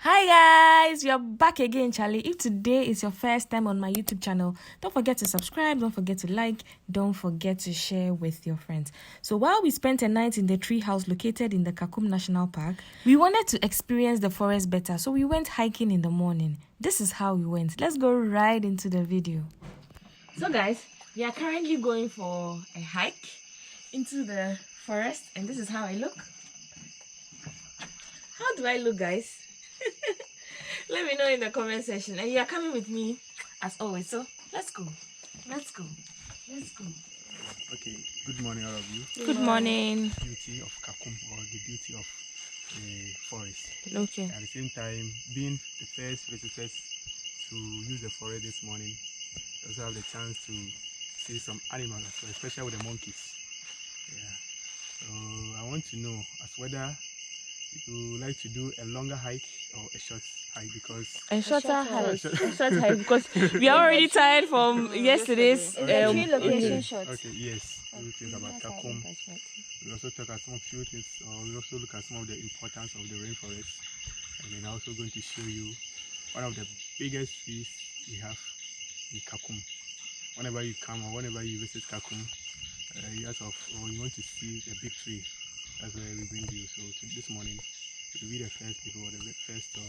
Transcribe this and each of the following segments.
Hi guys, we are back again, Chaley. If today is your first time on my YouTube channel, don't forget to subscribe, don't forget to like, don't forget to share with your friends. So while we spent a night in the tree house located in the Kakum National Park, we wanted to experience the forest better, so we went hiking in the morning. This is how we went. Let's go right into the video. So guys, we are currently going for a hike into the forest, and this is how I look. How do I look, guys? Let me know in the comment section, and you are coming with me as always. So let's go. Okay, good morning, all of you. Good morning. Beauty of Kakum, or the beauty of the forest. Okay. At the same time, being the first visitors to use the forest this morning, also have the chance to see some animals, especially with the monkeys. Yeah. So I want to know as whether you would like to do a longer hike or a short hike, because A short hike because we are already tired from yesterday's location shots. Okay, yes. We will think about Kakum. We also talk about some few things, or we also look at some of the importance of the rainforest, and then also going to show you one of the biggest trees we have in Kakum. Whenever you come or whenever you visit Kakum, you want to see the big tree. That's where we bring you. So this morning we'll be the first people, the first to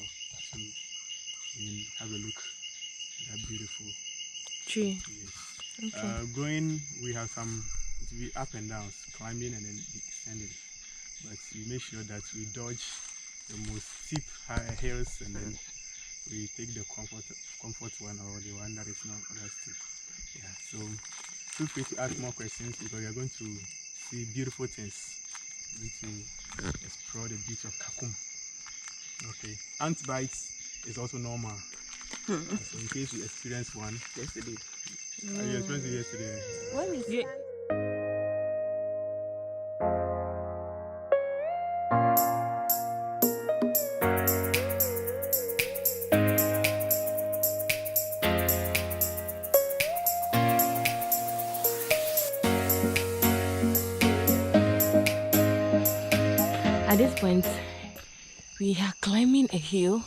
have a look at that beautiful tree. Yes. Okay. Going, we have some to be up and downs, climbing and then descending. But we make sure that we dodge the most steep hills, and then we take the comfort one, or the one that is not that steep. Yeah. So feel free to ask more questions, because we are going to see beautiful things. To explore the beach of Kakum. Okay, ant bites is also normal. So in case you experienced one yesterday, you experienced it yesterday. When is it? At this point, we are climbing a hill.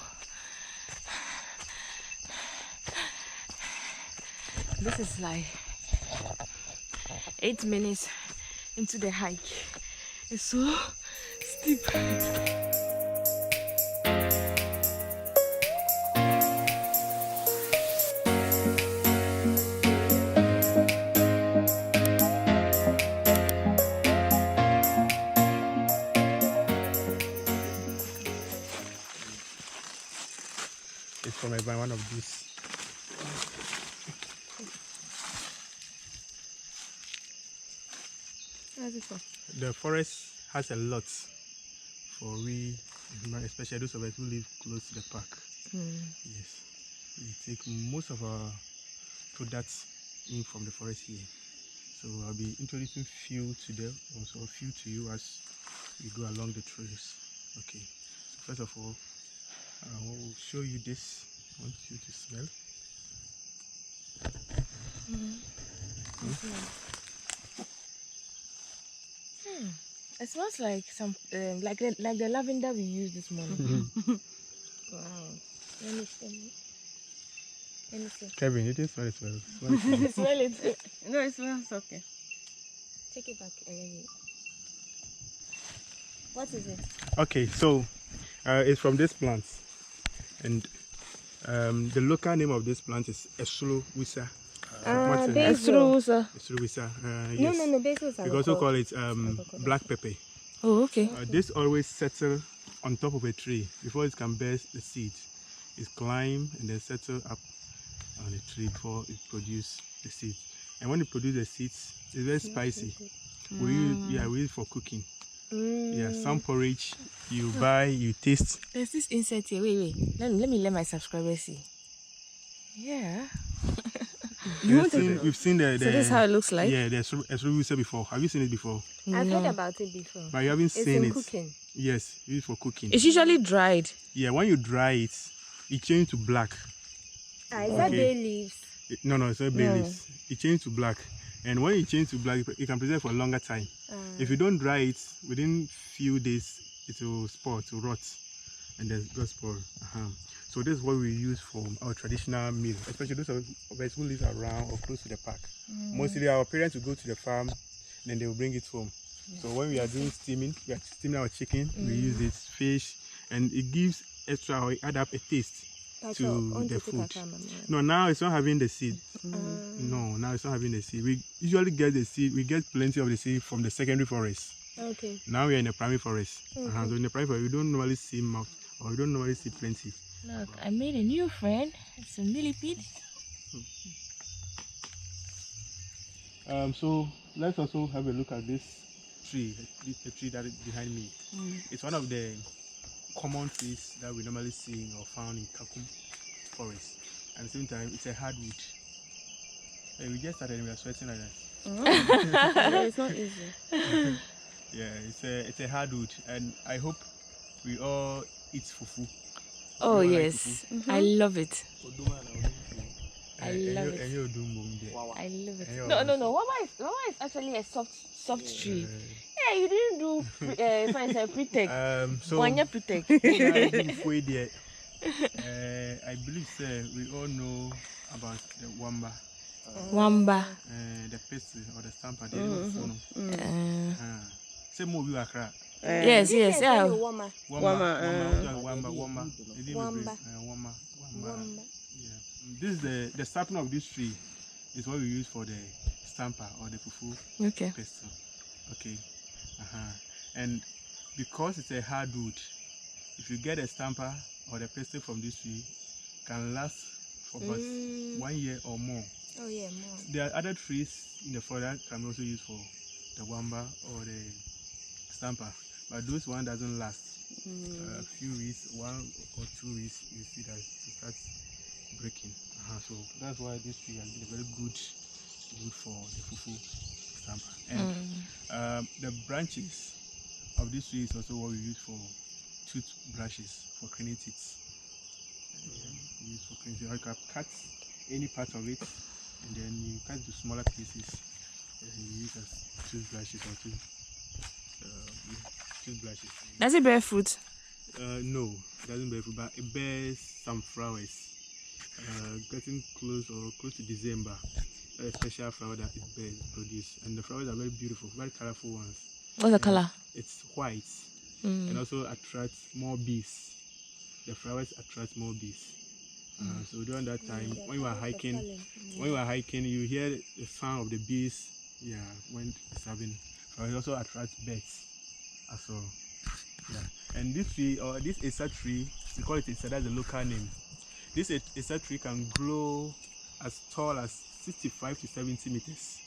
This is like 8 minutes into the hike. It's so steep. From one of these. The forest has a lot for we, especially those of us who live close to the park. Yes, we take most of our products in from the forest here. So I'll be introducing few to them, also a few to you as we go along the trails. Okay, so first of all, I will show you this. I want you to smell. It smells like some like the lavender we used this morning. Wow. Let me see. Kevin, you didn't smell it well. Smell it. No, it smells okay. Take it back. What is it? Okay, so it's from this plant, and the local name of this plant is Esruwisa. Esruwisa. Esruwisa. Yes. No, we also call it black pepper. Oh, okay. This always settles on top of a tree before it can bear the seed. It climb and then settle up on the tree before it produces the seed. And when it produces the seeds, it's very spicy. We use it for cooking. Yeah, some porridge you buy, you taste. There's this insect here. Wait. Let me let my subscribers see. Yeah. We've seen the. So this is how it looks like. Yeah, there's Esruwisa before. Have you seen it before? I've heard about it before. But you haven't seen it. Cooking. Yes, used for cooking. It's usually dried. Yeah, when you dry it, it changes to black. Is that bay leaves? No, it's not bay leaves. It changes to black. And when it changes to black, it can preserve for a longer time. If you don't dry it, within few days, it will spoil, to rot. and there's gospel. So this is what we use for our traditional meal, especially those of us who live around or close to the park. Mostly our parents will go to the farm, and then they will bring it home. So when we are doing steaming, we are steaming our chicken, we use this fish, and it gives extra or add up a taste to the food. No, now it's not having the seed. No, now it's not having the seed. We usually get the seed, we get plenty of the seed from the secondary forest. Okay. Now we are in the primary forest. So in the primary forest, we don't normally see much, or we don't normally see plenty. Look, I made a new friend. It's a millipede. So let's also have a look at this tree, the tree that is behind me. It's one of the common trees that we normally see or found in Kakum Forest. At the same time, it's a hardwood. And we just started and we are sweating like that. Yeah, it's not easy. Yeah, it's a hardwood, and I hope we all eat fufu. Oh You all like yes, fufu? I love it. I And love you- it. and you do mum there. I love it. And you No, also- Wama is actually a soft tree. Yeah, you didn't do pre-tech. So One year pre-tech. I believe we all know about the wamba, Wamba. the pestle or the stamper. They don't follow. Say more we are crack. Yes, yeah. Wamba. Yeah. This is the sapling of this tree is what we use for the stamper or the fufu Okay. pestle. Okay. And because it's a hardwood, if you get a stamper or the pestle from this tree, can last for about 1 year or more. Oh yeah, more. There are other trees in the forest that can also use for the wamba or the stamper, but those one doesn't last. A few weeks, 1 or 2 weeks, you see that it starts breaking. So that's why this tree has been very good for the fufu stamper. And the branches of this tree is also what we use for toothbrushes, for cleaning teeth. We use for cleaning teeth. You can cut any part of it, and then you cut to smaller pieces, and you use as toothbrushes or toothbrushes. Does it bear fruit? No, it doesn't bear fruit, but it bears some flowers. Getting close to December, a special flower that it bears produce, and the flowers are very beautiful, very colorful ones. What's the color? It's white, and also attracts more bees. The flowers attract more bees. So during that time, when you are hiking, you hear the sound of the bees. Yeah, when it's having flowers, it also attracts birds as well. Yeah, and this tree or this Esa tree, we call it Esa. That's the local name. This Esa tree can grow as tall as 65 to 70 meters.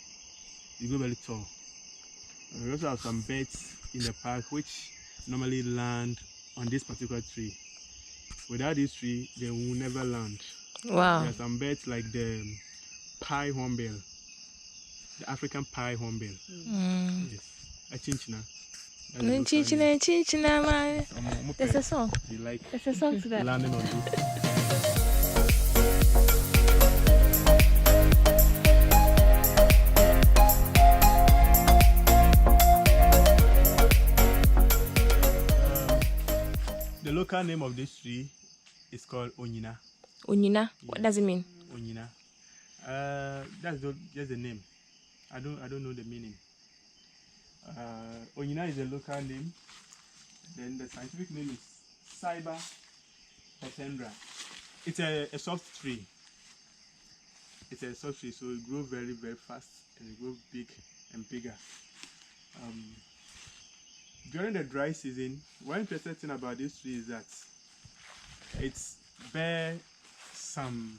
It grows very tall. We also have some birds in the park which normally land on this particular tree. Without this tree, they will never land. Wow. There are some birds like the pie hornbill, the African pie hornbill. Yes, a chinchina. Chinchina, man. There's a song. You like There's a song to that. landing on this. The local name of this tree is called Onina. Onina. What does it mean? Onina. That's just the name. I don't know the meaning. Onina is a local name. Then the scientific name is Cyber Petendra. It's a soft tree. It's a soft tree, so it grows very, very fast and it grows big and bigger. During the dry season, one interesting thing about this tree is that it's bear some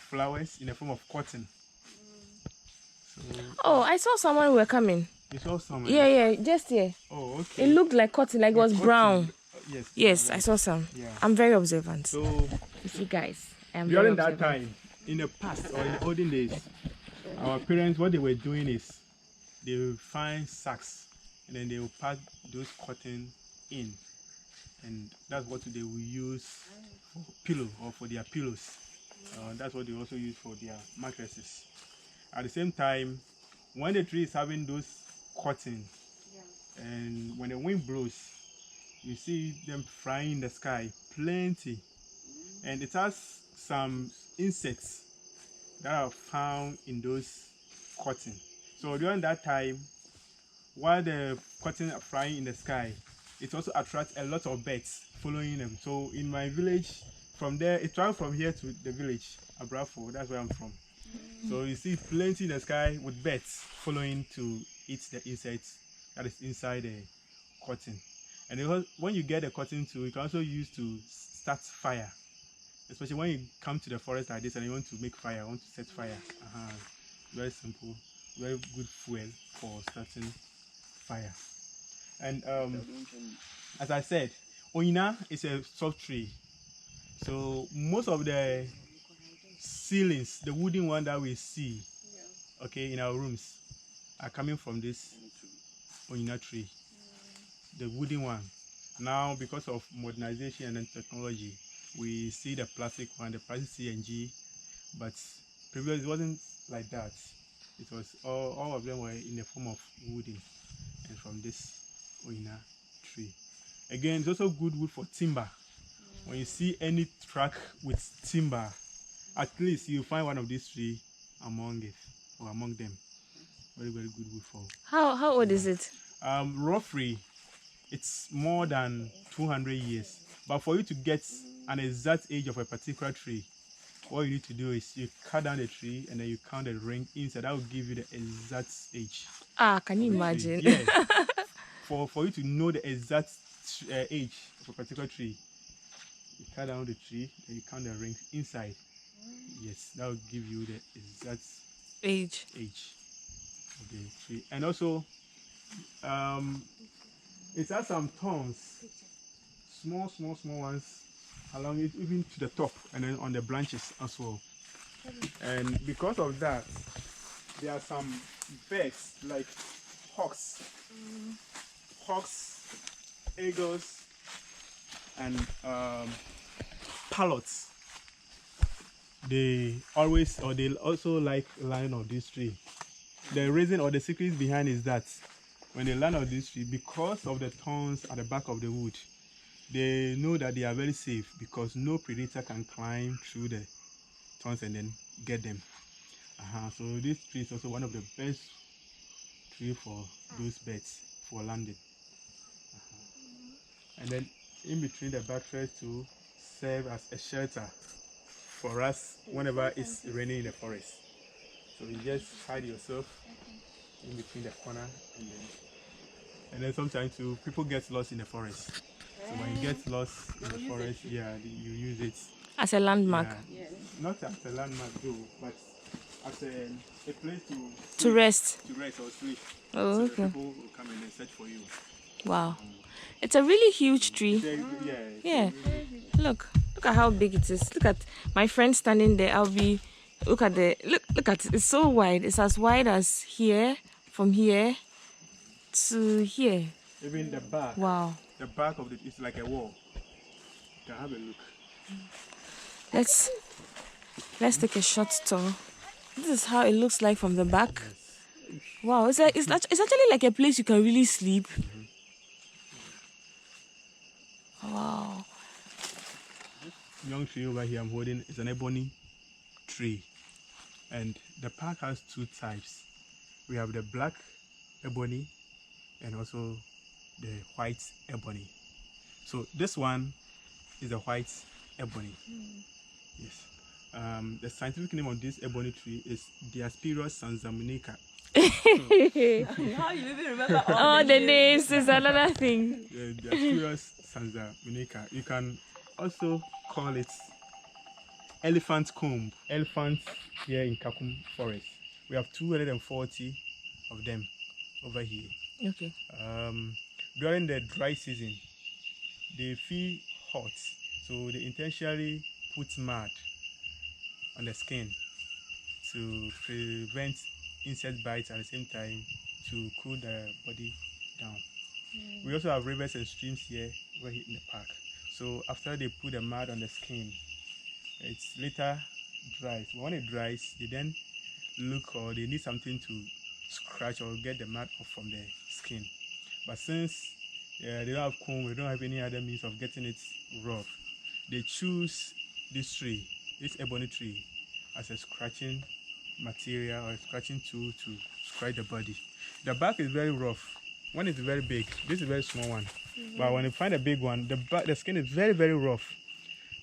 flowers in the form of cotton. So Oh, I saw someone were coming. you saw some. Yeah, just here. Oh, okay. It looked like cotton, like it was Cotton. brown. Yes. Yes, I saw some. Yeah. I'm very observant. So You see, guys, I'm during very that observant. time, in the past or in the olden days, our parents, what they were doing is they will find sacks and then they will pack those cotton in, and that's what they will use for pillow or for their pillows. That's what they also use for their mattresses. At the same time, when the tree is having those cotton, and when the wind blows, You see them flying in the sky, plenty. And it has some insects that are found in those cotton. So during that time, while the cotton are flying in the sky, it also attracts a lot of birds following them. So in my village, from there, it travels from here to the village, Abrafo, that's where I'm from. So you see plenty in the sky with birds following to eat the insects that is inside the cotton. And when you get the cotton too, you can also use to start fire. Especially when you come to the forest like this and you want to make fire, want to set fire. Very simple, very good fuel for starting fire. And as I said, Onina is a soft tree. So most of the ceilings, the wooden one that we see, okay, in our rooms, are coming from this Onina tree. The wooden one. Now, because of modernization and technology, we see the plastic one, the plastic CNG, but previously it wasn't like that. It was all of them were in the form of wooden and from this Onina tree. Again, it's also good wood for timber. When you see any truck with timber, at least you find one of these three among it or among them. Very, very good wood for. How old is it? Roughly, it's more than 200 years. But for you to get an exact age of a particular tree, what you need to do is you cut down the tree and then you count the ring inside. That will give you the exact age. Can you imagine? Yes. for you to know the exact age of a particular tree, you cut down the tree and you count the rings inside. Yes, that will give you the exact age of the tree. And also, it has some thorns, small ones along it, even to the top, and then on the branches as well. And because of that, there are some birds like hawks, eagles, and parrots. They also like lying on this tree. The reason or the secret behind is that when they land on this tree, because of the thorns at the back of the wood, they know that they are very safe because no predator can climb through the thorns and then get them. So this tree is also one of the best trees for those birds for landing. And then in between the back trees to serve as a shelter for us whenever it's raining in the forest. So you just hide yourself in between the corner and then sometimes too people get lost in the forest. So when you get lost in the forest, you use it as a landmark. Yeah, not as a landmark though, but as a place to rest. To rest or sleep. Oh, so okay. People will come and search for you. Wow, it's a really huge tree. Yeah. Look at how big it is. Look at my friend standing there. Look at look at it. It's so wide. It's as wide as here, from here to here. Even the back. Wow. The back of it is like a wall. You can have a look. Let's take a short tour. This is how it looks like from the back. Yes. Wow, it's actually like a place you can really sleep. Wow. This young tree over here I'm holding is an ebony tree. And the park has two types. We have the black ebony and also the white ebony. So this one is the white ebony. Yes. The scientific name of this ebony tree is Diospyros sanzaminica. How you even remember all the names is another thing. Diospyros sanzaminica. You can also call it elephant comb. Elephants here in Kakum Forest. We have 240 of them over here. Okay. During the dry season, they feel hot, so they intentionally put mud on the skin to prevent insect bites at the same time to cool the body down. We also have rivers and streams here over here in the park. So after they put the mud on the skin, it's later dries. When it dries, they then look or they need something to scratch or get the mud off from the skin. But since Yeah, they don't have comb. They don't have any other means of getting it rough. They choose this tree, this ebony tree, as a scratching material or a scratching tool to scratch the body. The bark is very rough. One is very big. This is a very small one. But when you find a big one, the skin is very, very rough.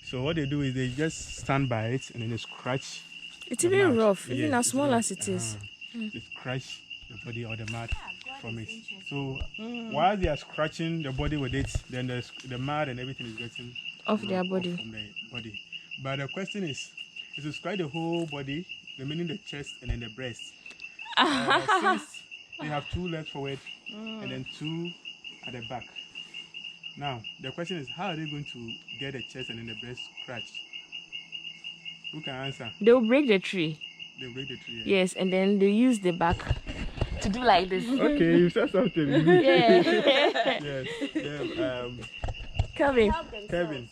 So what they do is they just stand by it and then they scratch. It's even rough, even as small as it is. They scratch the body or the mud from it. So while they are scratching the body with it, then the mud and everything is getting Off their body. from the body. But the question is to scratch the whole body, meaning the chest and then the breast. Since they have 2 legs forward and then 2 at the back. Now, the question is, how are they going to get the chest and then the breast scratched? Who can answer? They'll break the tree. They'll break the tree. Yes, and then they use the back to do like this. Okay, you said something. Yeah. Yes. Kevin. Kevin,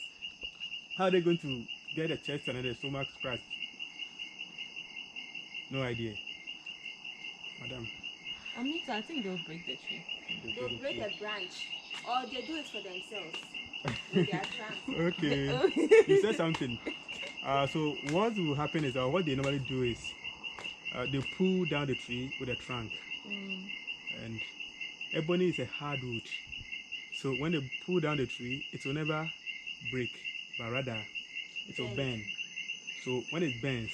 how are they going to get the chest and then the stomach scratched? No idea. Madam. I think they'll break the tree. They'll break a branch, or they do it for themselves with their trunk. Okay, you said something. So what will happen is, what they normally do is, they pull down the tree with a trunk. And ebony is a hard wood. So when they pull down the tree, it will never break, but rather it will bend. So when it bends,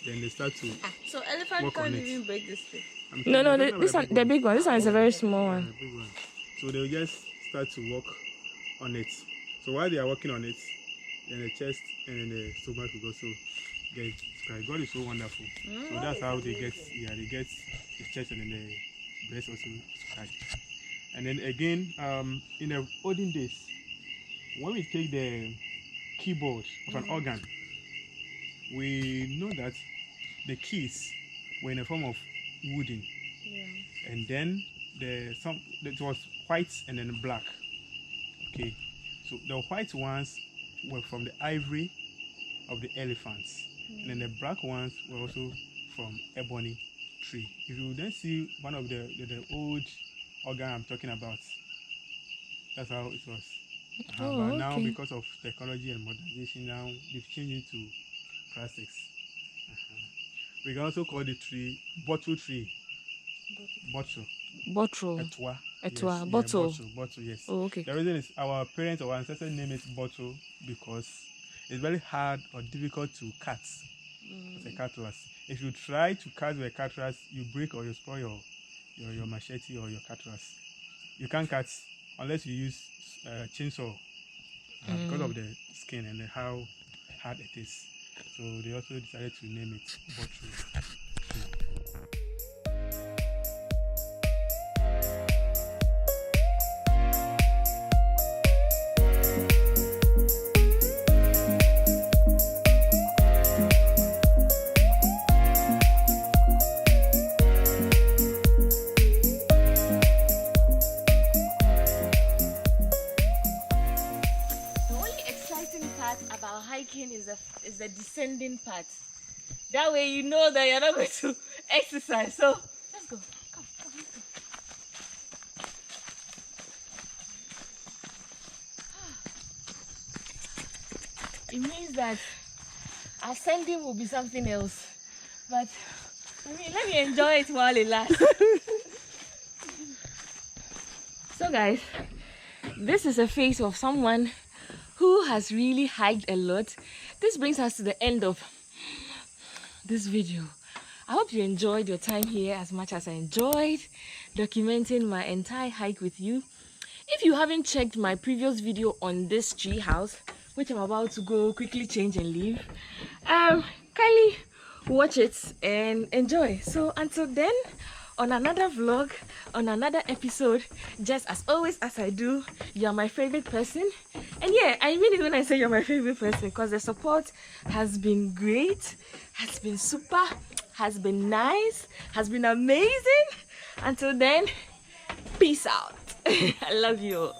then they start to So elephant work on can't it. even break this tree. No, this one, the big one. This one is a very small one. The big one. So they'll just start to work on it. So while they are working on it, then the chest and then the stomach will also get scratched. God is so wonderful. So that's how they get the chest and then the breast also scratched. And then again, in the olden days, when we take the keyboard of an organ, we know that the keys were in the form of wooden, and then it was white and then black. Okay, so the white ones were from the ivory of the elephants, and then the black ones were also from ebony tree. If you then see one of the old organ I'm talking about, that's how it was. But now, because of technology and modernization, now they've changed it to plastics. We can also call the tree bottle tree. Bottle. Etwa. Etwa. Bottle. Bottle, yes. Oh, okay. The reason is our parents or ancestors name it bottle because it's very hard or difficult to cut with a cutlass. If you try to cut with a cutlass, you break or you spoil your machete or your cutlass. You can't cut unless you use chainsaw because of the skin and how hard it is. So they also decided to name it bottle. About hiking is the descending part. That way you know that you're not going to exercise. So let's go. Come, let's go. It means that ascending will be something else. But let me enjoy it while it lasts. So guys, this is a face of someone who has really hiked a lot. This brings us to the end of this video. I hope you enjoyed your time here as much as I enjoyed documenting my entire hike with you. If you haven't checked my previous video on this tree house, which I'm about to go quickly change and leave, kindly watch it and enjoy. So until then, on another vlog, on another episode, just as always as I do, you're my favorite person. And yeah, I mean it when I say you're my favorite person, because the support has been great, has been super, has been nice, has been amazing. Until then, peace out. I love you all.